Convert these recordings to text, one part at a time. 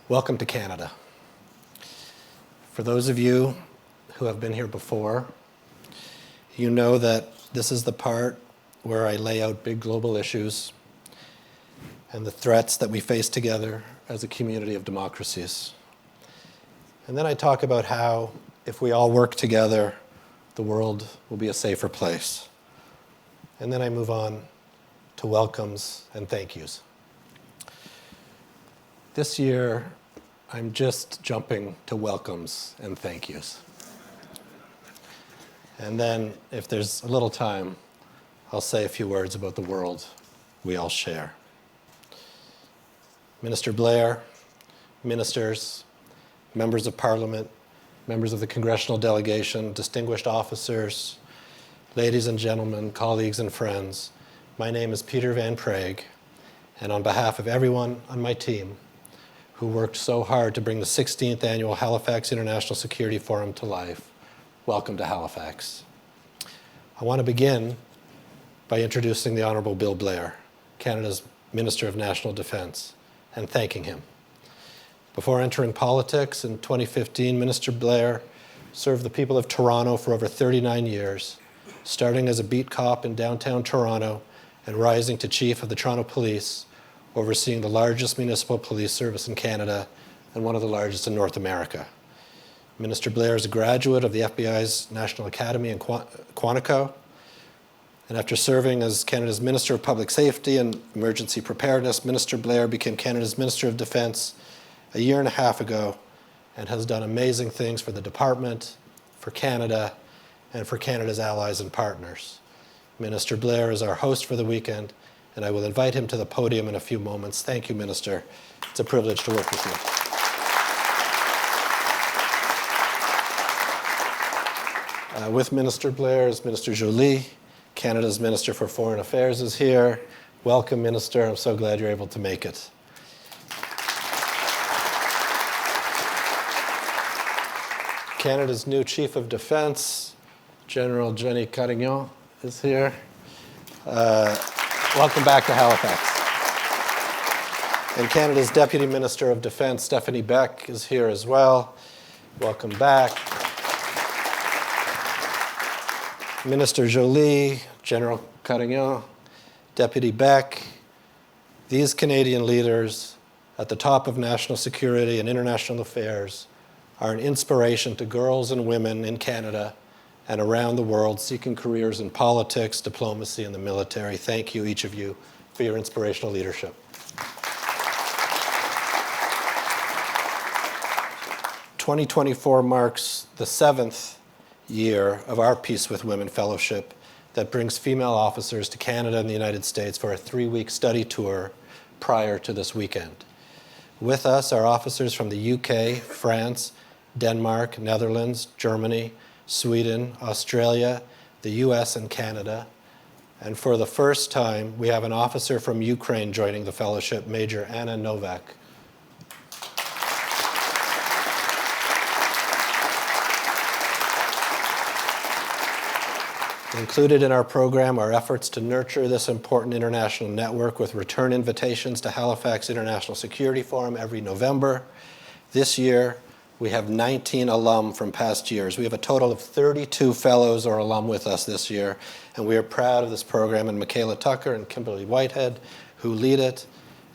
Welcome to Canada. For those of you who have been here before, you know that this is the part where I lay out big global issues and the threats that we face together as a community of democracies. And then I talk about how, if we all work together, the world will be a safer place. And then I move on to welcomes and thank yous. This year, I'm just jumping to welcomes and thank yous. And then, if there's a little time, I'll say a few words about the world we all share. Minister Blair, ministers, members of Parliament, members of the congressional delegation, distinguished officers, ladies and gentlemen, colleagues and friends, my name is Peter Van Praagh, and on behalf of everyone on my team who worked so hard to bring the 16th annual Halifax International Security Forum to life, welcome to Halifax. I want to begin by introducing the Honourable Bill Blair, Canada's Minister of National Defence, and thanking him. Before entering politics in 2015, Minister Blair served the people of Toronto for over 39 years, starting as a beat cop in downtown Toronto and rising to Chief of the Toronto Police, overseeing the largest municipal police service in Canada and one of the largest in North America. Minister Blair is a graduate of the FBI's National Academy in Quantico, and after serving as Canada's Minister of Public Safety and Emergency Preparedness, Minister Blair became Canada's Minister of Defence a year and a half ago and has done amazing things for the department, for Canada, and for Canada's allies and partners. Minister Blair is our host for the weekend, and I will invite him to the podium in a few moments. Thank you, Minister. It's a privilege to work with you. With Minister Blair is Minister Joly. Canada's Minister for Foreign Affairs is here. Welcome, Minister. I'm so glad you're able to make it. Canada's new Chief of Defence, General Jenny Carignan, is here. Welcome back to Halifax. And Canada's Deputy Minister of Defence, Stephanie Beck, is here as well. Welcome back. Minister Joly, General Carignan, Deputy Beck, these Canadian leaders at the top of national security and international affairs are an inspiration to girls and women in Canada and around the world seeking careers in politics, diplomacy, and the military. Thank you, each of you, for your inspirational leadership. "2024 marks the 7th year of our Peace with Women Fellowship that brings female officers to Canada and the United States for a 3-week study tour prior to this weekend. With us are officers from the UK, France, Denmark, Netherlands, Germany, Sweden, Australia, the US, and Canada. And for the first time, we have an officer from Ukraine joining the fellowship, Major Anna Novak. Included in our program are efforts to nurture this important international network with return invitations to Halifax International Security Forum every November. This year, we have 19 alum from past years. We have a total of 32 fellows or alum with us this year, and we are proud of this program, and Michaela Tucker and Kimberly Whitehead, who lead it,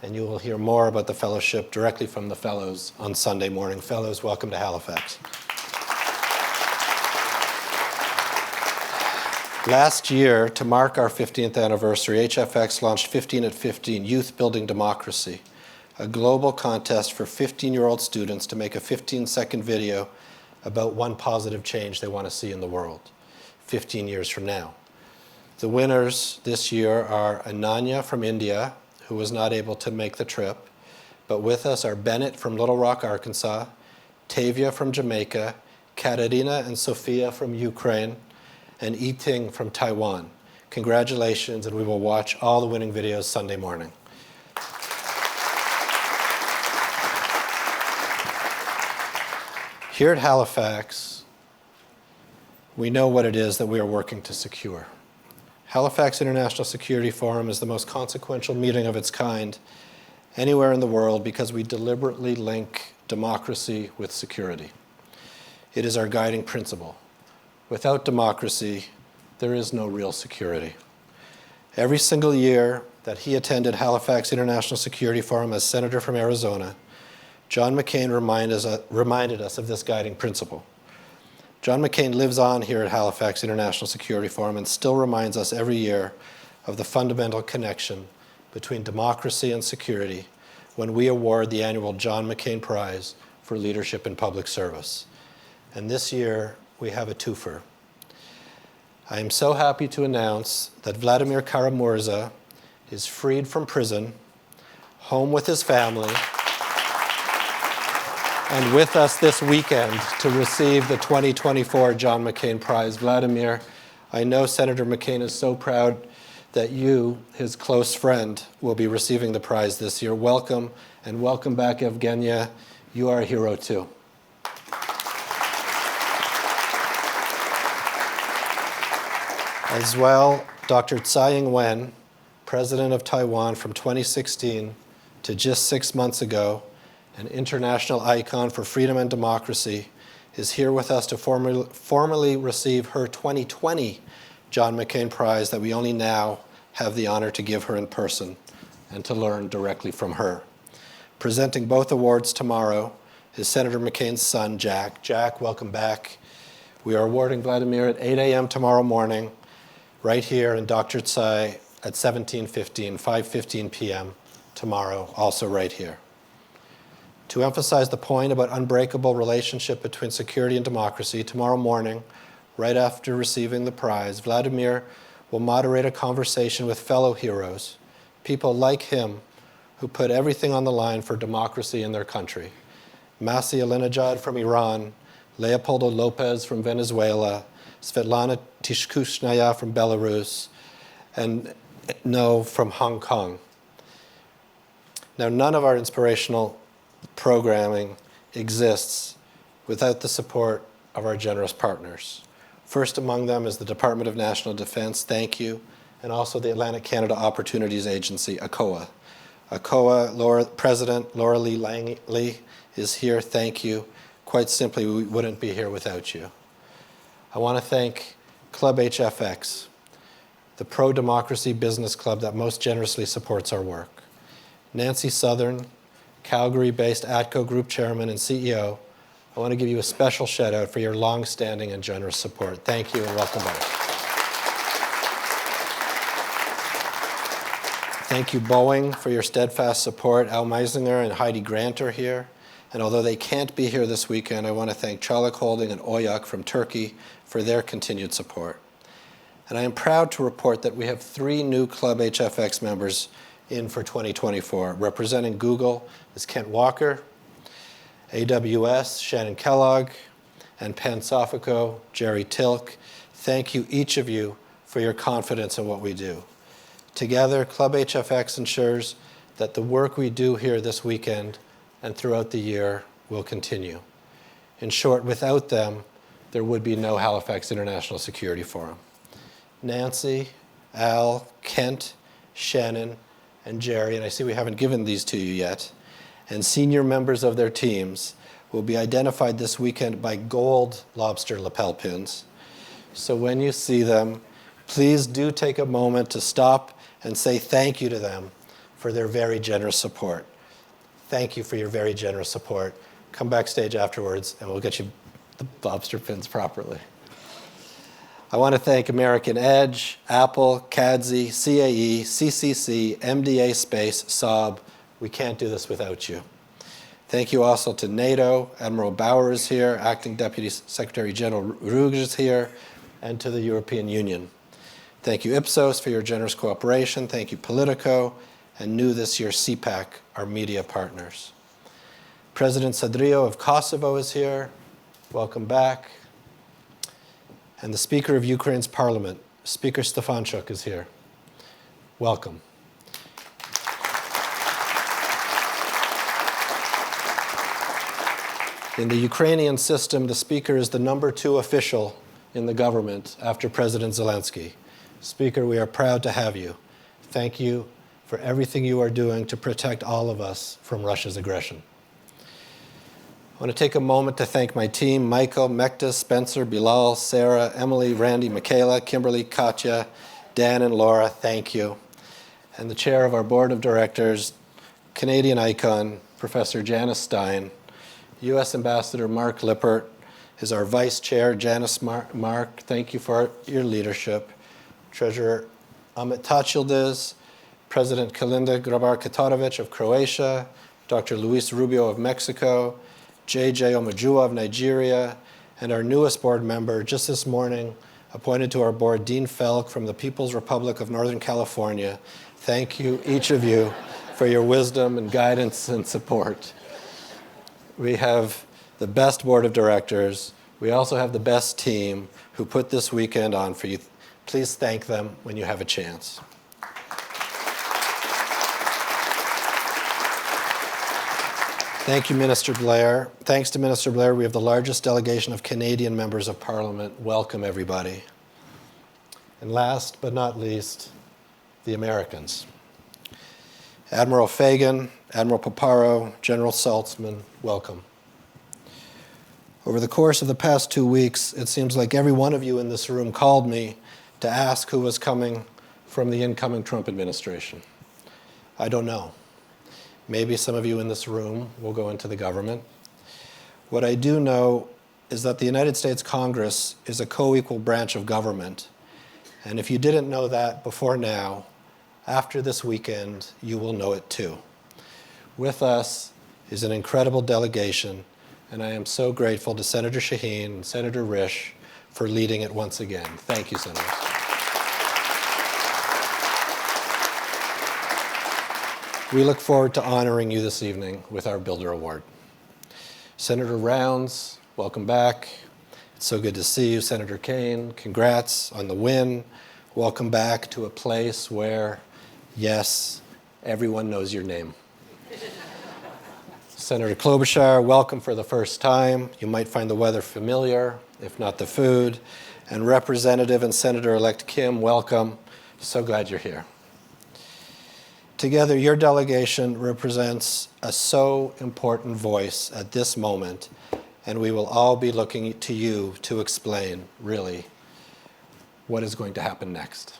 and you will hear more about the fellowship directly from the fellows on Sunday morning. Fellows, welcome to Halifax. Last year, to mark our 15th anniversary, HFX launched 15 at 15, Youth Building Democracy, a global contest for 15-year-old students to make a 15-second video about one positive change they want to see in the world 15 years from now. The winners this year are Ananya from India, who was not able to make the trip, but with us are Bennett from Little Rock, Arkansas, Tavia from Jamaica, Katerina and Sophia from Ukraine, and Yiting from Taiwan. Congratulations, and we will watch all the winning videos Sunday morning. Here at Halifax, we know what it is that we are working to secure. Halifax International Security Forum is the most consequential meeting of its kind, anywhere in the world because we deliberately link democracy with security. It is our guiding principle. Without democracy, there is no real security. Every single year that he attended Halifax International Security Forum as Senator from Arizona, John McCain reminded us of this guiding principle. John McCain lives on here at Halifax International Security Forum and still reminds us every year of the fundamental connection between democracy and security when we award the annual John McCain Prize for Leadership in Public Service. And this year, we have a twofer. I am so happy to announce that Vladimir Kara-Murza is freed from prison, home with his family, and with us this weekend to receive the 2024 John McCain Prize. Vladimir, I know Senator McCain is so proud that you, his close friend, will be receiving the prize this year. Welcome, and welcome back, Evgenia. You are a hero too. As well, Dr. Tsai Ing-wen, President of Taiwan from 2016 to just 6 months ago, an international icon for freedom and democracy, is here with us to formally receive her 2020 John McCain Prize that we only now have the honor to give her in person and to learn directly from her. Presenting both awards tomorrow is Senator McCain's son, Jack. Jack, welcome back. We are awarding Vladimir at 8 a.m. tomorrow morning, right here in Dr. Tsai at 5:15 p.m. tomorrow, also right here. To emphasize the point about unbreakable relationship between security and democracy, tomorrow morning, right after receiving the prize, Vladimir will moderate a conversation with fellow heroes, people like him who put everything on the line for democracy in their country. Masih Alinejad from Iran, Leopoldo Lopez from Venezuela, Svetlana Tishkushnaya from Belarus, and No from Hong Kong. Now, none of our inspirational programming exists without the support of our generous partners. First among them is the Department of National Defense, thank you, and also the Atlantic Canada Opportunities Agency, ACOA. ACOA President Laura Lee Langley is here, thank you. Quite simply, we wouldn't be here without you. I want to thank Club HFX, the pro-democracy business club that most generously supports our work. Nancy Southern, Calgary-based ATCO Group Chairman and CEO, I want to give you a special shout out for your long-standing and generous support. Thank you and welcome back. Thank you, Boeing, for your steadfast support. Al Meisinger and Heidi Grant are here. And although they can't be here this weekend, I want to thank Çağlayan Holding and Oyak from Turkey for their continued support. And I am proud to report that we have 3 new Club HFX members in for 2024. Representing Google is Kent Walker, AWS, Shannon Kellogg, and Pansophico, Jerry Tilk. Thank you, each of you, for your confidence in what we do. Together, Club HFX ensures that the work we do here this weekend and throughout the year will continue. In short, without them, there would be no Halifax International Security Forum. Nancy, Al, Kent, Shannon, and Jerry, and I see we haven't given these to you yet, and senior members of their teams will be identified this weekend by gold lobster lapel pins. So when you see them, please do take a moment to stop and say thank you to them for their very generous support. Thank you for your very generous support. Come backstage afterwards and we'll get you the lobster pins properly. I want to thank American Edge, Apple, CADSI, CAE, CCC, MDA Space, Saab. We can't do this without you. Thank you also to NATO. Admiral Bauer is here. Acting Deputy Secretary General Ruge is here. And to the European Union. Thank you, Ipsos, for your generous cooperation. Thank you, Politico. And new this year, CPAC, our media partners. President Sadrio of Kosovo is here. Welcome back. And the Speaker of Ukraine's Parliament, Speaker Stefanchuk, is here. Welcome. In the Ukrainian system, the Speaker is the #2 official in the government after President Zelensky. Speaker, we are proud to have you. Thank you for everything you are doing to protect all of us from Russia's aggression. I want to take a moment to thank my team, Michael, Mekta, Spencer, Bilal, Sarah, Emily, Randy, Michaela, Kimberly, Katya, Dan, and Laura. Thank you. And the chair of our board of directors, Canadian icon, Professor Janice Stein. U.S. Ambassador Mark Lippert is our vice chair. Janice, Mark, thank you for your leadership. Treasurer Amit Tachildiz, President Kalinda Grabar-Kitarovic of Croatia, Dr. Luis Rubio of Mexico, J.J. Omajua of Nigeria, and our newest board member, just this morning, appointed to our board, Dean Felk from the People's Republic of Northern California. Thank you, each of you, for your wisdom and guidance and support. We have the best board of directors. We also have the best team who put this weekend on for you. Please thank them when you have a chance. Thank you, Minister Blair. Thanks to Minister Blair, we have the largest delegation of Canadian members of Parliament. Welcome, everybody. And last but not least, the Americans. Admiral Fagan, Admiral Paparo, General Saltzman, welcome. Over the course of the past 2 weeks, it seems like every one of you in this room called me to ask who was coming from the incoming Trump administration. I don't know. Maybe some of you in this room will go into the government. What I do know is that the United States Congress is a co-equal branch of government. And if you didn't know that before now, after this weekend, you will know it too. With us is an incredible delegation, and I am so grateful to Senator Shaheen and Senator Risch for leading it once again. Thank you, Senators. We look forward to honoring you this evening with our Builder Award. Senator Rounds, welcome back. It's so good to see you. Senator Kane, congrats on the win. Welcome back to a place where, yes, everyone knows your name. Senator Klobuchar, welcome for the first time. You might find the weather familiar, if not the food. And Representative and Senator-elect Kim, welcome. So glad you're here. Together, your delegation represents a so important voice at this moment, and we will all be looking to you to explain, really, what is going to happen next.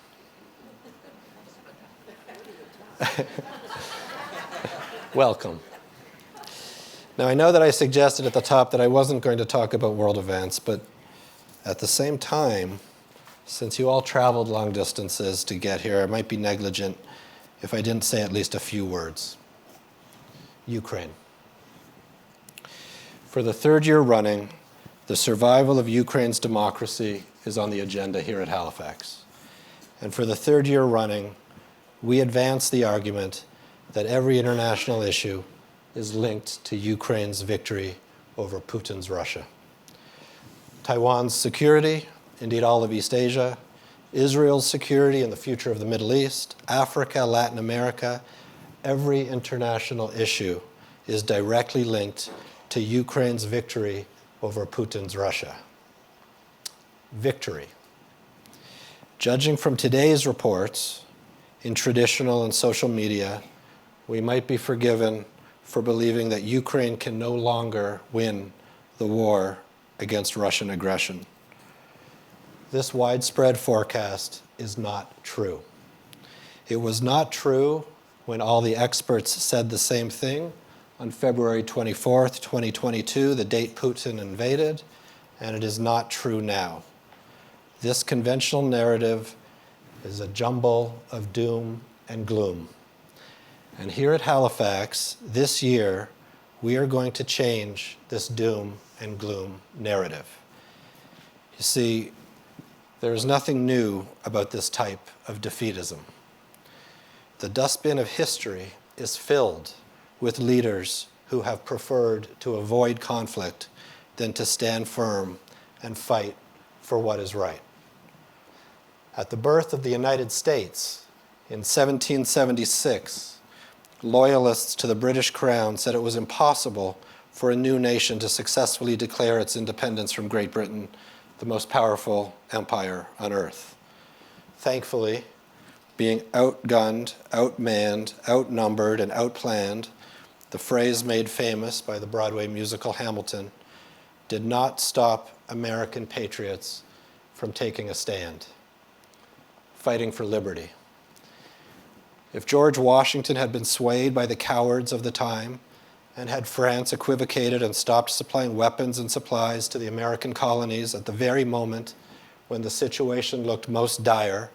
Welcome. Now, I know that I suggested at the top that I wasn't going to talk about world events, but at the same time, since you all traveled long distances to get here, I might be negligent if I didn't say at least a few words. Ukraine. For the third year running, the survival of Ukraine's democracy is on the agenda here at Halifax. And for the third year running, we advance the argument that every international issue is linked to Ukraine's victory over Putin's Russia. Taiwan's security, indeed all of East Asia, Israel's security and the future of the Middle East, Africa, Latin America, every international issue is directly linked to Ukraine's victory over Putin's Russia. Victory. Judging from today's reports in traditional and social media, we might be forgiven for believing that Ukraine can no longer win the war against Russian aggression. This widespread forecast is not true. It was not true when all the experts said the same thing on February 24th, 2022, the date Putin invaded, and it is not true now. This conventional narrative is a jumble of doom and gloom. And here at Halifax, this year, we are going to change this doom and gloom narrative. You see, there is nothing new about this type of defeatism. The dustbin of history is filled with leaders who have preferred to avoid conflict than to stand firm and fight for what is right. At the birth of the United States in 1776, loyalists to the British Crown said it was impossible for a new nation to successfully declare its independence from Great Britain, the most powerful empire on earth. Thankfully, being outgunned, outmanned, outnumbered, and outplanned, the phrase made famous by the Broadway musical Hamilton, did not stop American patriots from taking a stand, fighting for liberty. If George Washington had been swayed by the cowards of the time and had France equivocated and stopped supplying weapons and supplies to the American colonies at the very moment when the situation looked most dire,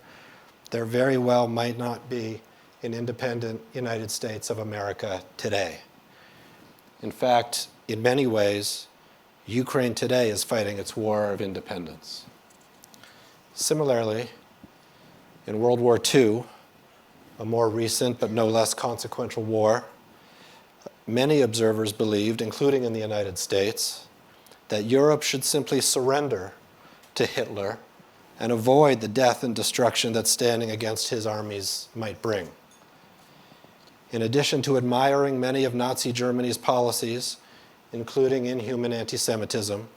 there very well might not be an independent United States of America today. In fact, in many ways, Ukraine today is fighting its war of independence. Similarly, in World War II, a more recent but no less consequential war, many observers believed, including in the United States, that Europe should simply surrender to Hitler and avoid the death and destruction that standing against his armies might bring. In addition to admiring many of Nazi Germany's policies, including inhuman anti-Semitism,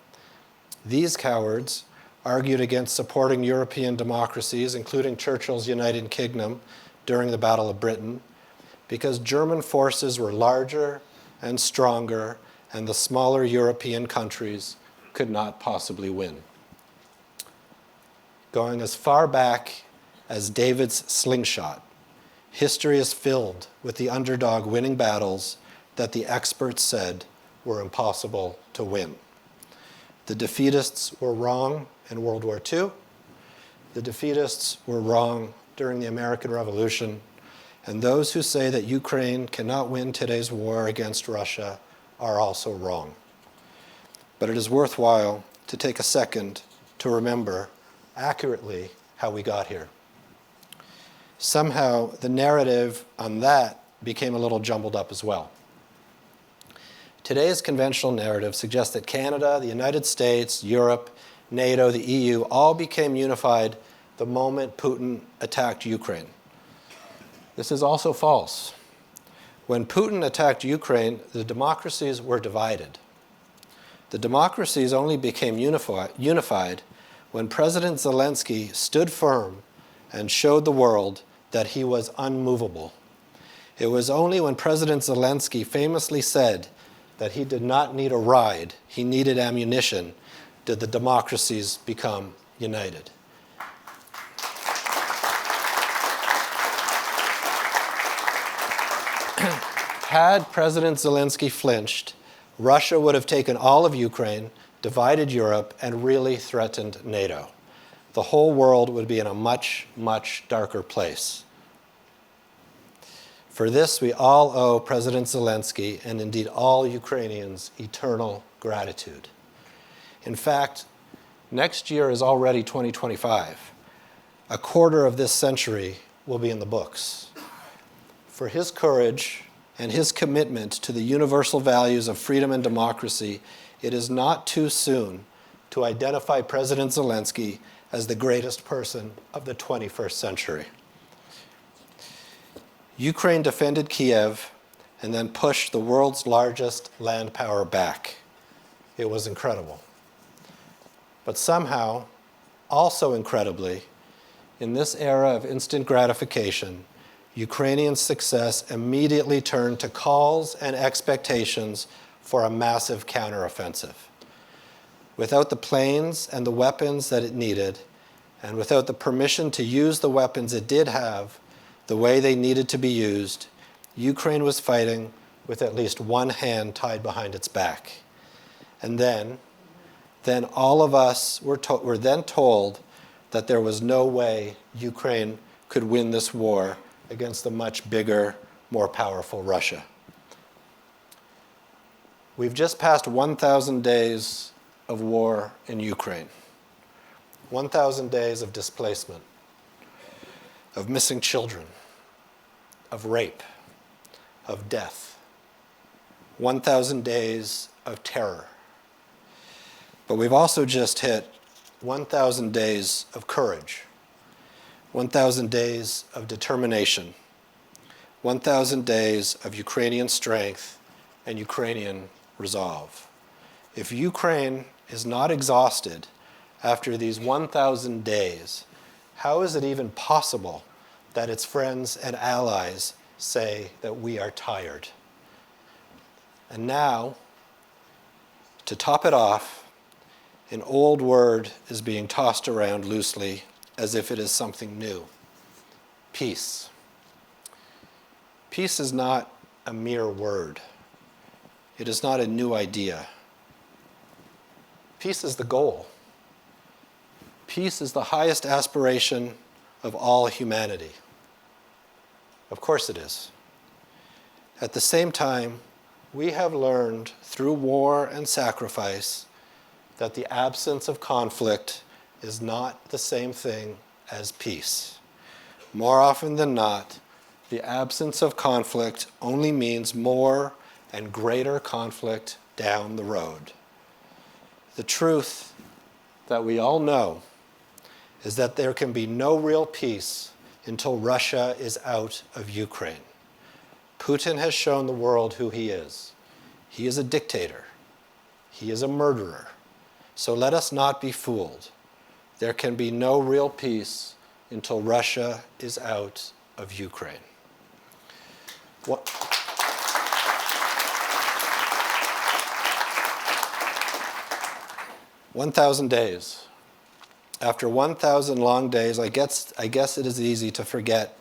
these cowards argued against supporting European democracies, including Churchill's United Kingdom during the Battle of Britain, because German forces were larger and stronger, and the smaller European countries could not possibly win. Going as far back as David's slingshot, history is filled with the underdog winning battles that the experts said were impossible to win. The defeatists were wrong in World War II. The defeatists were wrong during the American Revolution. And those who say that Ukraine cannot win today's war against Russia are also wrong. But it is worthwhile to take a second to remember accurately how we got here. Somehow, the narrative on that became a little jumbled up as well. Today's conventional narrative suggests that Canada, the United States, Europe, NATO, the EU all became unified the moment Putin attacked Ukraine. This is also false. When Putin attacked Ukraine, the democracies were divided. The democracies only became unified when President Zelensky stood firm and showed the world that he was unmovable. It was only when President Zelensky famously said that he did not need a ride, he needed ammunition, did the democracies become united. Had President Zelensky flinched, Russia would have taken all of Ukraine, divided Europe, and really threatened NATO. The whole world would be in a much, much darker place. For this, we all owe President Zelensky, and indeed all Ukrainians, eternal gratitude. In fact, next year is already 2025. A quarter of this century will be in the books. For his courage and his commitment to the universal values of freedom and democracy, it is not too soon to identify President Zelensky as the greatest person of the 21st century. Ukraine defended Kiev and then pushed the world's largest land power back. It was incredible. But somehow, also incredibly, in this era of instant gratification, Ukrainian success immediately turned to calls and expectations for a massive counteroffensive. Without the planes and the weapons that it needed, and without the permission to use the weapons it did have the way they needed to be used, Ukraine was fighting with at least one hand tied behind its back. And then all of us were then told that there was no way Ukraine could win this war against the much bigger, more powerful Russia. We've just passed 1,000 days of war in Ukraine. 1,000 days of displacement, of missing children, of rape, of death. 1,000 days of terror. But we've also just hit 1,000 days of courage, 1,000 days of determination, 1,000 days of Ukrainian strength and Ukrainian resolve. If Ukraine is not exhausted after these 1,000 days, how is it even possible that its friends and allies say that we are tired. And now, to top it off, an old word is being tossed around loosely as if it is something new: peace. Peace is not a mere word. It is not a new idea. Peace is the goal. Peace is the highest aspiration of all humanity. Of course it is. At the same time, we have learned through war and sacrifice that the absence of conflict is not the same thing as peace. More often than not, the absence of conflict only means more and greater conflict down the road. The truth that we all know is that there can be no real peace until Russia is out of Ukraine. Putin has shown the world who he is. He is a dictator. He is a murderer. So let us not be fooled. There can be no real peace until Russia is out of Ukraine. 1,000 days. After 1,000 long days, I guess it is easy to forget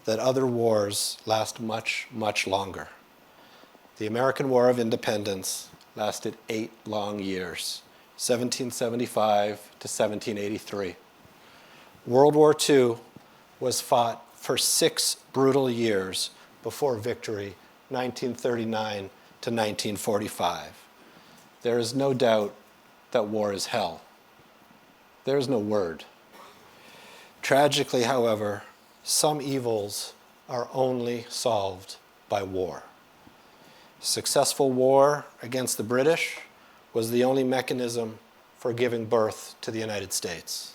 that other wars last much, much longer. The American War of Independence lasted 8 long years, 1775 to 1783. World War II was fought for 6 brutal years before victory, 1939 to 1945. There is no doubt that war is hell. There is no word. Tragically, however, some evils are only solved by war. Successful war against the British was the only mechanism for giving birth to the United States.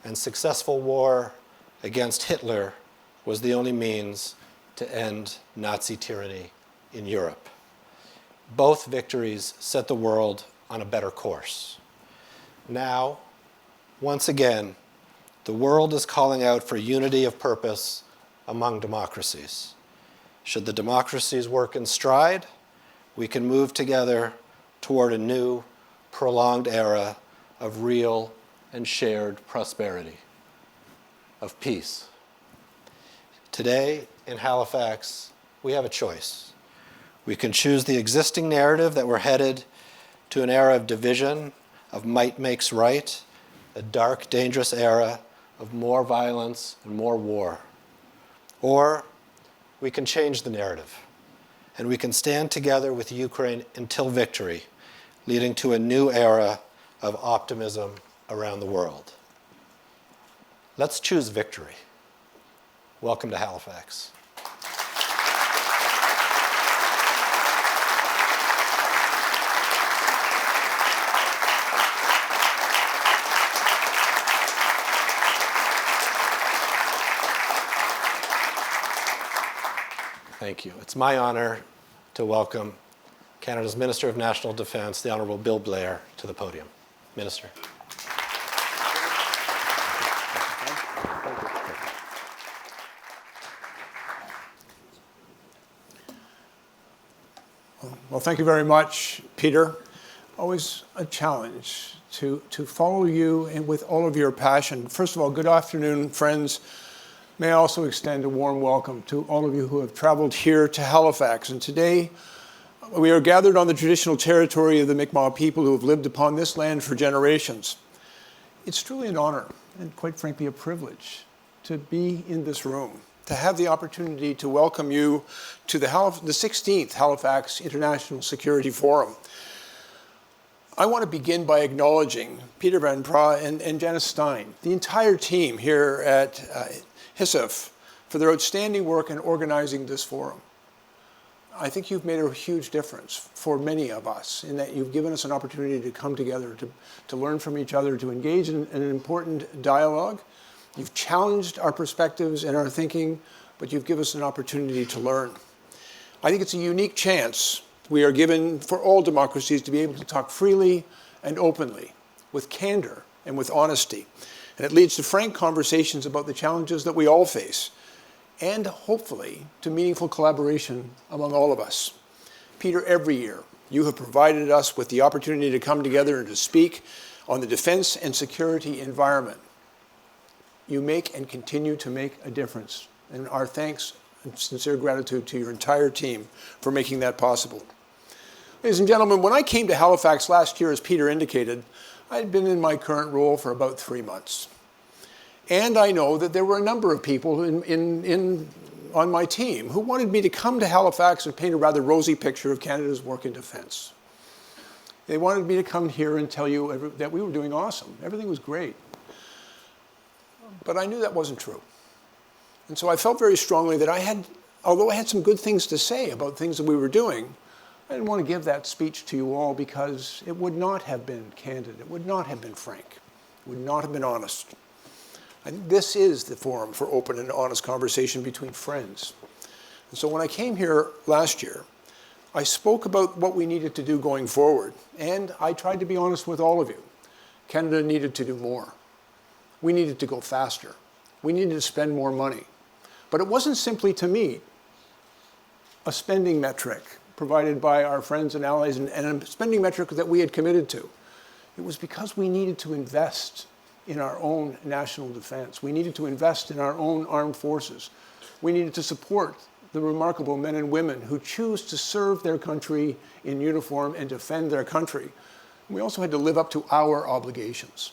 And successful war against Hitler was the only means to end Nazi tyranny in Europe. Both victories set the world on a better course. Now, once again, the world is calling out for unity of purpose among democracies. Should the democracies work in stride, we can move together toward a new, prolonged era of real and shared prosperity, of peace. Today, in Halifax, we have a choice. We can choose the existing narrative that we're headed to an era of division, of might makes right, a dark, dangerous era of more violence and more war. Or we can change the narrative, and we can stand together with Ukraine until victory, leading to a new era of optimism around the world. Let's choose victory. Welcome to Halifax. Thank you. It's my honor to welcome Canada's Minister of National Defence, the Honourable Bill Blair, to the podium. Minister. Well, thank you very much, Peter. Always a challenge to follow you and with all of your passion. First of all, good afternoon, friends. May I also extend a warm welcome to all of you who have traveled here to Halifax. And today, we are gathered on the traditional territory of the Mi'kmaq people who have lived upon this land for generations. It's truly an honor and quite frankly a privilege to be in this room, to have the opportunity to welcome you to the 16th Halifax International Security Forum. I want to begin by acknowledging Peter Van Praagh and Janice Stein, the entire team here at HFX, for their outstanding work in organizing this forum. I think you've made a huge difference for many of us in that you've given us an opportunity to come together, to learn from each other, to engage in an important dialogue. You've challenged our perspectives and our thinking, but you've given us an opportunity to learn. I think it's a unique chance we are given for all democracies to be able to talk freely and openly, with candor and with honesty. And it leads to frank conversations about the challenges that we all face, and hopefully to meaningful collaboration among all of us. Peter, every year you have provided us with the opportunity to come together and to speak on the defense and security environment. You make and continue to make a difference. And our thanks and sincere gratitude to your entire team for making that possible. Ladies and gentlemen, when I came to Halifax last year, as Peter indicated, I had been in my current role for about 3 months. And I know that there were a number of people on my team who wanted me to come to Halifax and paint a rather rosy picture of Canada's work in defense. They wanted me to come here and tell you that we were doing awesome. Everything was great. But I knew that wasn't true. And so I felt very strongly that although I had some good things to say about things that we were doing, I didn't want to give that speech to you all because it would not have been candid. It would not have been frank. It would not have been honest. I think this is the forum for open and honest conversation between friends. And so when I came here last year, I spoke about what we needed to do going forward, and I tried to be honest with all of you. Canada needed to do more. We needed to go faster. We needed to spend more money. But it wasn't simply to meet a spending metric provided by our friends and allies and a spending metric that we had committed to. It was because we needed to invest in our own national defense. We needed to invest in our own armed forces. We needed to support the remarkable men and women who choose to serve their country in uniform and defend their country. We also had to live up to our obligations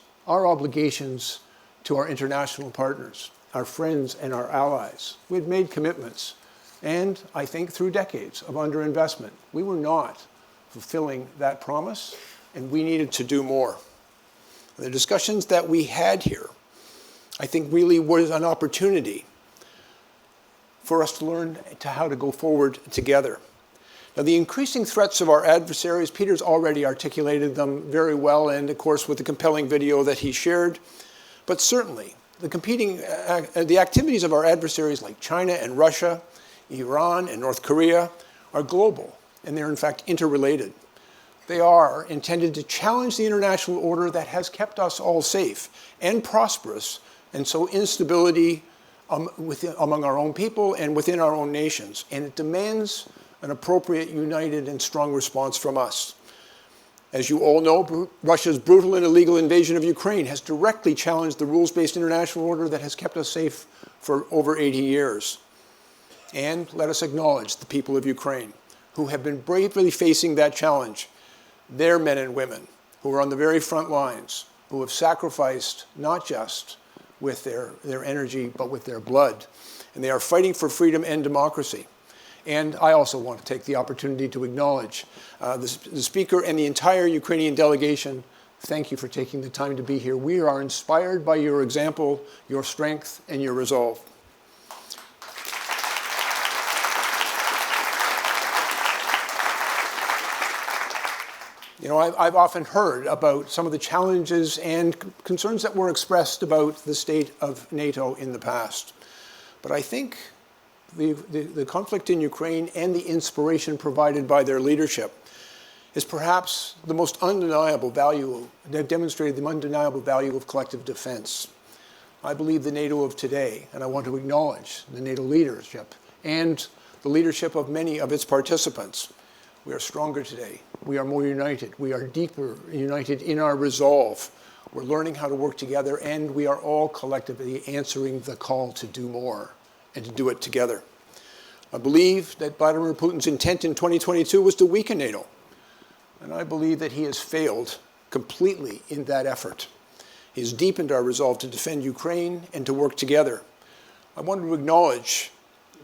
to our international partners, our friends and our allies. We had made commitments, and I think through decades of underinvestment, we were not fulfilling that promise, and we needed to do more. The discussions that we had here, I think really was an opportunity for us to learn how to go forward together. Now, the increasing threats of our adversaries, Peter's already articulated them very well, and of course with the compelling video that he shared, but certainly the activities of our adversaries like China and Russia, Iran and North Korea are global, and they're in fact interrelated. They are intended to challenge the international order that has kept us all safe and prosperous, and so instability among our own people and within our own nations. And it demands an appropriate, united, and strong response from us. As you all know, Russia's brutal and illegal invasion of Ukraine has directly challenged the rules-based international order that has kept us safe for over 80 years. And let us acknowledge the people of Ukraine who have been bravely facing that challenge. Their men and women who are on the very front lines, who have sacrificed not just with their energy, but with their blood. And they are fighting for freedom and democracy. And I also want to take the opportunity to acknowledge the Speaker and the entire Ukrainian delegation. Thank you for taking the time to be here. We are inspired by your example, your strength, and your resolve. You know, I've often heard about some of the challenges and concerns that were expressed about the state of NATO in the past. But I think the conflict in Ukraine and the inspiration provided by their leadership is perhaps the most undeniable value. They've demonstrated the undeniable value of collective defense. I believe the NATO of today, and I want to acknowledge the NATO leadership and the leadership of many of its participants. We are stronger today. We are more united. We are deeper united in our resolve. We're learning how to work together, and we are all collectively answering the call to do more and to do it together. I believe that Vladimir Putin's intent in 2022 was to weaken NATO, and I believe that he has failed completely in that effort. He has deepened our resolve to defend Ukraine and to work together. I want to acknowledge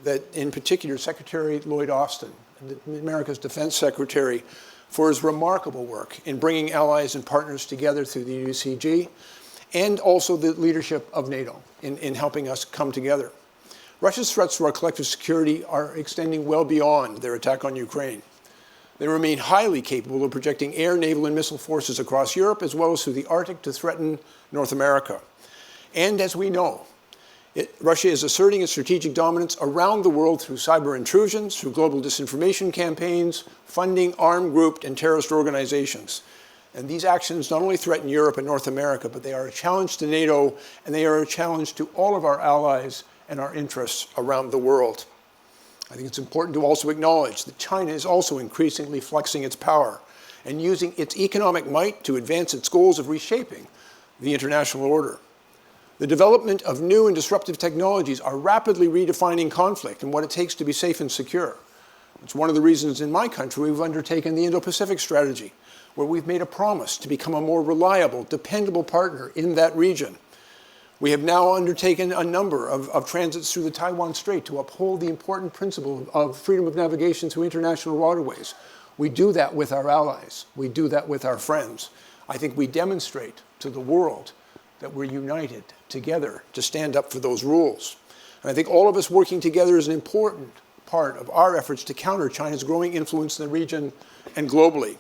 that, in particular, Secretary Lloyd Austin, America's Defense Secretary, for his remarkable work in bringing allies and partners together through the UCG, and also the leadership of NATO in helping us come together. Russia's threats to our collective security are extending well beyond their attack on Ukraine. They remain highly capable of projecting air, naval, and missile forces across Europe, as well as through the Arctic to threaten North America. And as we know, Russia is asserting its strategic dominance around the world through cyber intrusions, through global disinformation campaigns, funding armed, grouped, and terrorist organizations. And these actions not only threaten Europe and North America, but they are a challenge to NATO, and they are a challenge to all of our allies and our interests around the world. I think it's important to also acknowledge that China is also increasingly flexing its power and using its economic might to advance its goals of reshaping the international order. The development of new and disruptive technologies are rapidly redefining conflict and what it takes to be safe and secure. It's one of the reasons in my country we've undertaken the Indo-Pacific strategy, where we've made a promise to become a more reliable, dependable partner in that region. We have now undertaken a number of transits through the Taiwan Strait to uphold the important principle of freedom of navigation through international waterways. We do that with our allies. We do that with our friends. I think we demonstrate to the world that we're united together to stand up for those rules. And I think all of us working together is an important part of our efforts to counter China's growing influence in the region and globally.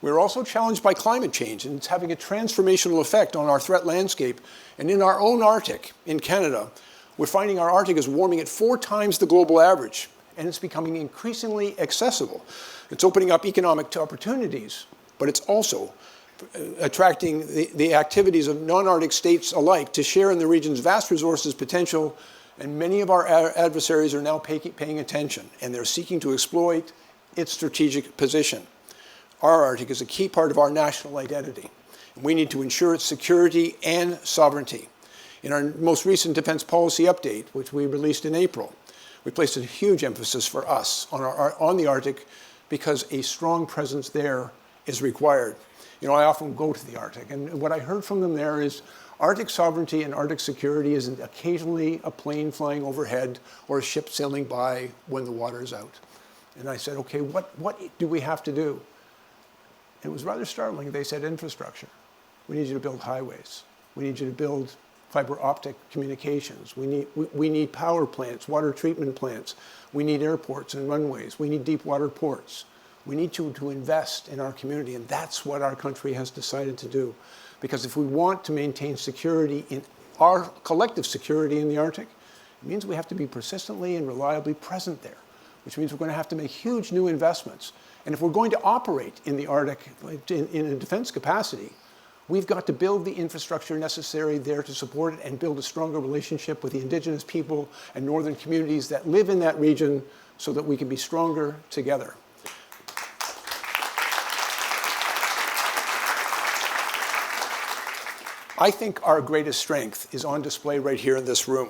We're also challenged by climate change, and it's having a transformational effect on our threat landscape. And in our own Arctic, in Canada, we're finding our Arctic is warming at 4 times the global average, and it's becoming increasingly accessible. It's opening up economic opportunities, but it's also attracting the activities of non-Arctic states alike to share in the region's vast resources potential, and many of our adversaries are now paying attention, and they're seeking to exploit its strategic position. Our Arctic is a key part of our national identity, and we need to ensure its security and sovereignty. In our most recent defense policy update, which we released in April, we placed a huge emphasis for us on the Arctic because a strong presence there is required. You know, I often go to the Arctic, and what I heard from them there is Arctic sovereignty and Arctic security isn't occasionally a plane flying overhead or a ship sailing by when the water is out. And I said, okay, what do we have to do? It was rather startling. They said infrastructure. We need you to build highways. We need you to build fiber optic communications. We need power plants, water treatment plants. We need airports and runways. We need deep water ports. We need to invest in our community, and that's what our country has decided to do. Because if we want to maintain security, in our collective security in the Arctic, it means we have to be persistently and reliably present there, which means we're going to have to make huge new investments. And if we're going to operate in the Arctic in a defense capacity, we've got to build the infrastructure necessary there to support it and build a stronger relationship with the indigenous people and northern communities that live in that region so that we can be stronger together. I think our greatest strength is on display right here in this room.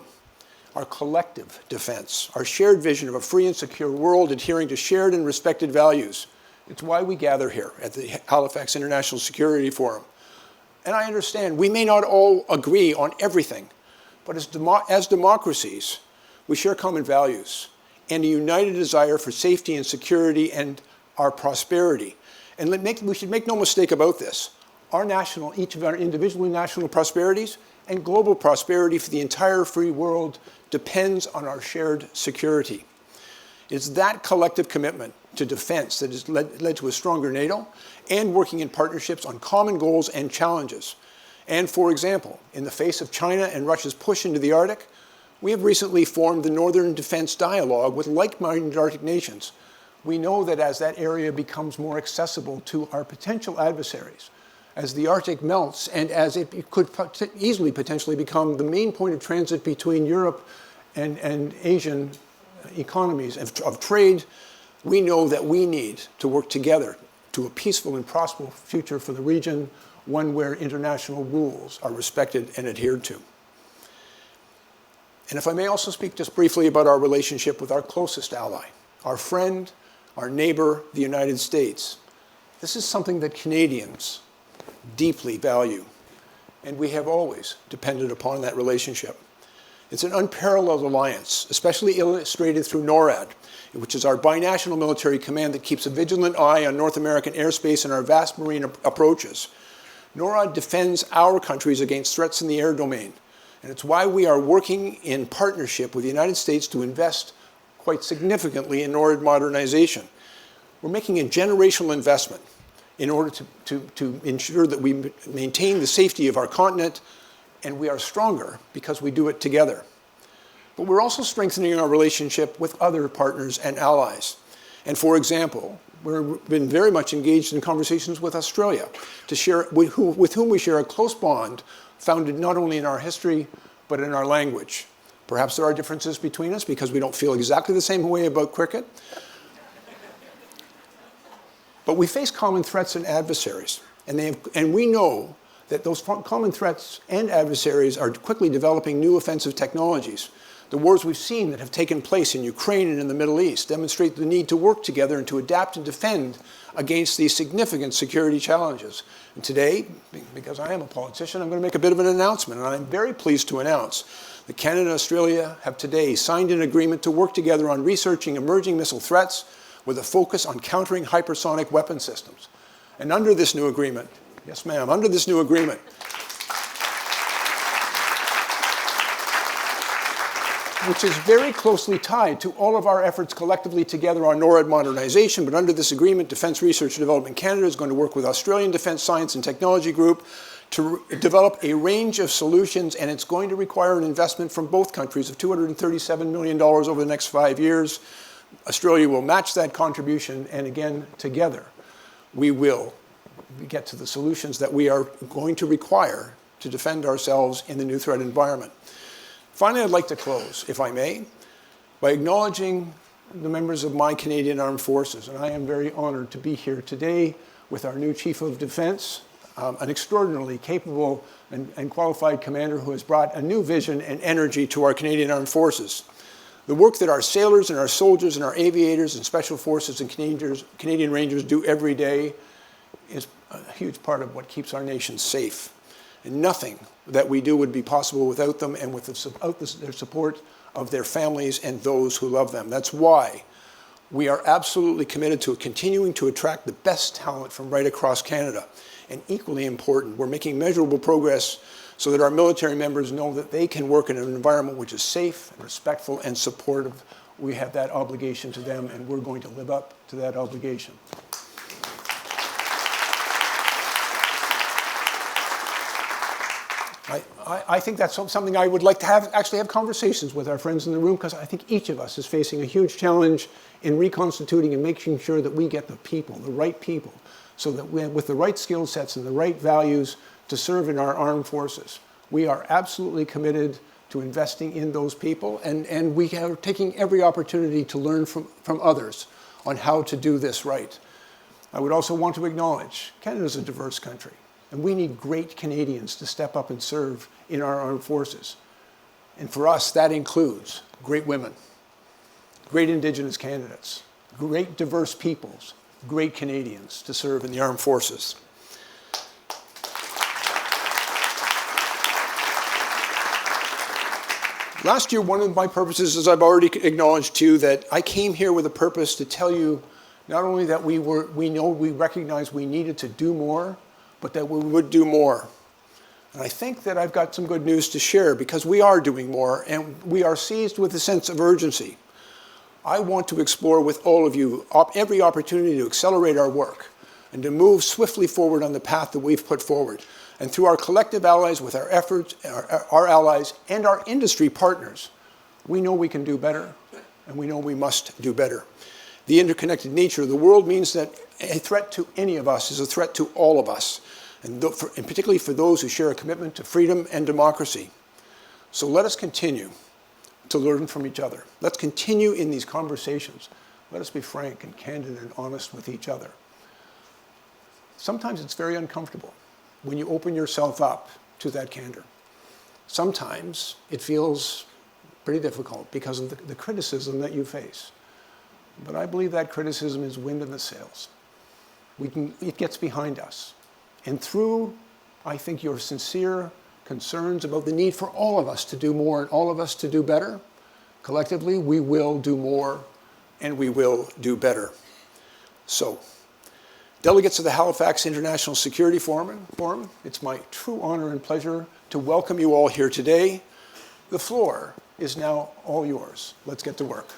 Our collective defense, our shared vision of a free and secure world adhering to shared and respected values. It's why we gather here at the Halifax International Security Forum. And I understand we may not all agree on everything, but as democracies, we share common values and a united desire for safety and security and our prosperity. And we should make no mistake about this. Each of our individual national prosperities and global prosperity for the entire free world depends on our shared security. It's that collective commitment to defense that has led to a stronger NATO and working in partnerships on common goals and challenges. And for example, in the face of China and Russia's push into the Arctic, we have recently formed the Northern Defense Dialogue with like-minded Arctic nations. We know that as that area becomes more accessible to our potential adversaries, as the Arctic melts and as it could easily potentially become the main point of transit between Europe and Asian economies of trade, we know that we need to work together to a peaceful and prosperous future for the region, one where international rules are respected and adhered to. And if I may also speak just briefly about our relationship with our closest ally, our friend, our neighbor, the United States. This is something that Canadians deeply value, and we have always depended upon that relationship. It's an unparalleled alliance, especially illustrated through NORAD, which is our binational military command that keeps a vigilant eye on North American airspace and our vast marine approaches. NORAD defends our countries against threats in the air domain, and it's why we are working in partnership with the United States to invest quite significantly in NORAD modernization. We're making a generational investment in order to ensure that we maintain the safety of our continent, and we are stronger because we do it together. But we're also strengthening our relationship with other partners and allies. And for example, We've been very much engaged in conversations with Australia, with whom we share a close bond founded not only in our history, but in our language. Perhaps there are differences between us because we don't feel exactly the same way about cricket. But we face common threats and adversaries, and we know that those common threats and adversaries are quickly developing new offensive technologies. The wars we've seen that have taken place in Ukraine and in the Middle East demonstrate the need to work together and to adapt and defend against these significant security challenges. And today, because I am a politician, I'm going to make a bit of an announcement, and I'm very pleased to announce that Canada and Australia have today signed an agreement to work together on researching emerging missile threats with a focus on countering hypersonic weapon systems. And under this new agreement, yes ma'am, under this new agreement, which is very closely tied to all of our efforts collectively together on NORAD modernization, but under this agreement, Defence Research and Development Canada is going to work with Australian Defence Science and Technology Group to develop a range of solutions, and it's going to require an investment from both countries of $237 million over the next 5 years. Australia will match that contribution, and again, together, we will get to the solutions that we are going to require to defend ourselves in the new threat environment. Finally, I'd like to close, if I may, by acknowledging the members of my Canadian Armed Forces, and I am very honored to be here today with our new Chief of Defence, an extraordinarily capable and qualified commander who has brought a new vision and energy to our Canadian Armed Forces. The work that our sailors and our soldiers and our aviators and special forces and Canadian Rangers do every day is a huge part of what keeps our nation safe. And nothing that we do would be possible without them and without their support of their families and those who love them. That's why we are absolutely committed to continuing to attract the best talent from right across Canada. And equally important, we're making measurable progress so that our military members know that they can work in an environment which is safe, and respectful, and supportive. We have that obligation to them, and we're going to live up to that obligation. I think that's something I would like to actually have conversations with our friends in the room, because I think each of us is facing a huge challenge in reconstituting and making sure that we get the people, the right people, so that with the right skill sets and the right values to serve in our armed forces. We are absolutely committed to investing in those people, and we are taking every opportunity to learn from others on how to do this right. I would also want to acknowledge Canada is a diverse country, and we need great Canadians to step up and serve in our armed forces. And for us, that includes great women, great Indigenous candidates, great diverse peoples, great Canadians to serve in the armed forces. Last year, one of my purposes, as I've already acknowledged to you, that I came here with a purpose to tell you not only that we recognize we needed to do more, but that we would do more. And I think that I've got some good news to share, because we are doing more, and we are seized with a sense of urgency. I want to explore with all of you every opportunity to accelerate our work and to move swiftly forward on the path that we've put forward. And through our collective allies, with our efforts, our allies and our industry partners, we know we can do better, and we know we must do better. The interconnected nature of the world means that a threat to any of us is a threat to all of us, and particularly for those who share a commitment to freedom and democracy. So let us continue to learn from each other. Let's continue in these conversations. Let us be frank and candid and honest with each other. Sometimes it's very uncomfortable when you open yourself up to that candor. Sometimes it feels pretty difficult because of the criticism that you face. But I believe that criticism is wind in the sails. It gets behind us. And through, I think, your sincere concerns about the need for all of us to do more and all of us to do better, collectively, we will do more and we will do better. So, delegates of the Halifax International Security Forum, it's my true honor and pleasure to welcome you all here today. The floor is now all yours. Let's get to work.